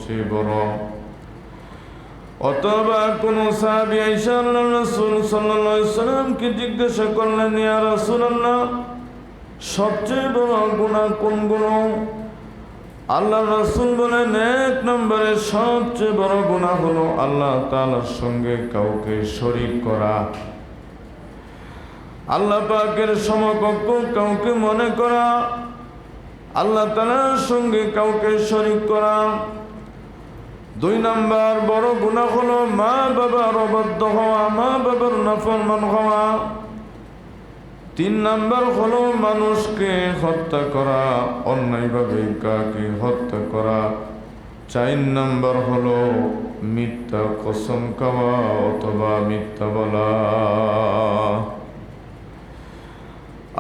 সবচেয়ে বড়। অথবা কোন সাহাবী আয়েশা আল্লাহর রাসূল সাল্লাল্লাহু আলাইহি সাল্লামকে জিজ্ঞাসা করলেন, ইয়া রাসূলুল্লাহ, সবচেয়ে বড় গুনাহ কোন গুনাহ? আল্লাহর রাসূল বলেন, এক নম্বরে সবচেয়ে বড় গুনাহ হলো আল্লাহ তাআলার সঙ্গে কাউকে শরীক করা, আল্লাহ পাকের সমকক্ষ কাউকে মনে করা, আল্লাহ তাআলার সঙ্গে কাউকে শরীক করা। দুই নাম্বার বড় গুনাহ হলো মা বাবার অবাধ্য হওয়া, মা বাবার নাফরমান হওয়া। তিন নাম্বার হলো মানুষকে হত্যা করা, অন্যায়ভাবে কাউকে হত্যা করা। চার নাম্বার হলো মিথ্যা কসম খাওয়া অথবা মিথ্যা বলা।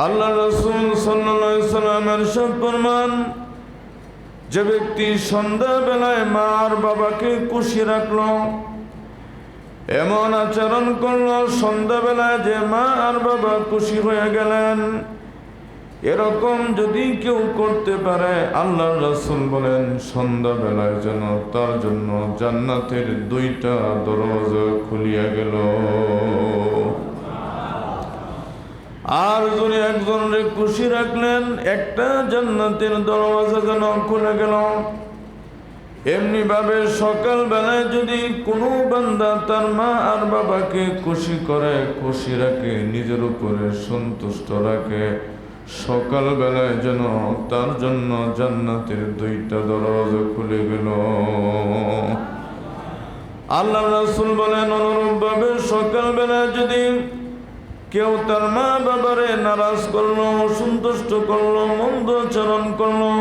আল্লাহ রাসূল সাল্লাল্লাহু আলাইহি ওয়াসাল্লাম ইরশাদ ফরমান, যে ব্যক্তি সন্ধ্যাবেলায় মা আর বাবাকে খুশি রাখলো, এমন আচরণ করলো সন্ধ্যাবেলায় যে মা আর বাবা খুশি হয়ে গেলেন, এরকম যদি কেউ করতে পারে, আল্লাহর রাসূল বলেন সন্ধ্যাবেলায় যেন তার জন্য জান্নাতের দুইটা দরজা খুলিয়া গেল। আর যদি একজনকে খুশি রাখলেন, একটা জান্নাতের দরজা যেন খুলে গেল। এমনি ভাবে সকাল বেলায় যদি কোনো বান্দা তার মা আর বাবাকে খুশি করে, খুশি রাখে, নিজের উপরে সন্তুষ্ট রাখে, সকাল বেলায় যেন তার জন্য জান্নাতের দুইটা দরজা খুলে গেল। আল্লাহ রাসূল বলেন, অনুরূপ ভাবে সকাল বেলায় যদি কেউ তার মা বাবারে নারাজ করলো, অসন্তুষ্ট করলো, মন্দ আচরণ করলো,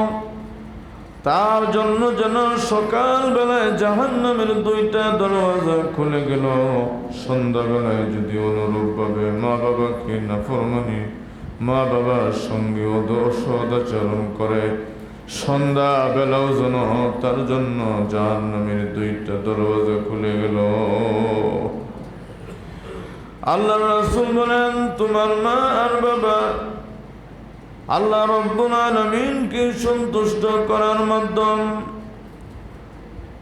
তার জন্য যেন সকাল বেলায় জাহান্নামের দুইটা দরজা খুলে গেল। সন্ধ্যাবেলায় যদি অনুরূপ ভাবে মা বাবাকে নাফরমানি, মা বাবার সঙ্গে অসদাচরণ করে, সন্ধ্যা বেলাও যেন তার জন্য জাহান্নামের দুইটা দরজা খুলে গেল। আল্লাহ রাসূল বলেন, তোমার মা আর বাবা আল্লাহ রাব্বুল আলামিনকে সন্তুষ্ট করার মাধ্যম।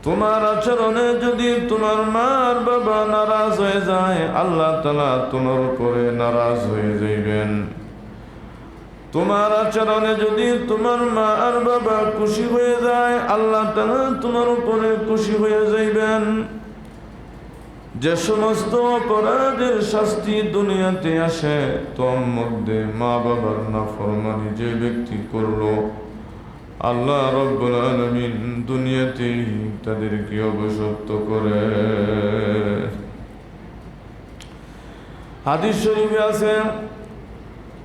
তোমার আচরণে যদি তোমার মা আর বাবা নারাজ হয়ে যায়, আল্লাহ তাআলা তোমার উপরে নারাজ হয়ে যাইবেন। তোমার আচরণে যদি তোমার মা আর বাবা খুশি হয়ে যায়, আল্লাহ তাআলা তোমার উপরে খুশি হয়ে যাইবেন। যে সমস্ত অপরাধের শাস্তি দুনিয়াতে আসে, তোর মধ্যে মা বাবার নাফরমানি যে ব্যক্তি করলো, আল্লাহ রাব্বুল আলামিন দুনিয়াতেই তাদেরকে অভিশপ্ত করে। হাদিস শরীফে আছে,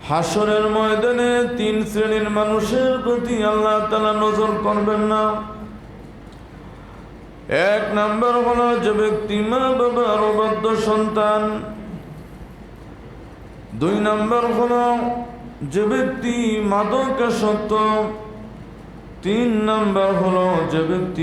হাসরের ময়দানে তিন শ্রেণীর মানুষের প্রতি আল্লাহ তাআলা নজর করবেন না। এক নাম্বার হলো যে ব্যক্তি মা বাবার অবাধ্য সন্তান। দুই নাম্বার হলো যে ব্যক্তি মাদকাসক্ত। তিন নাম্বার হলো যে ব্যক্তি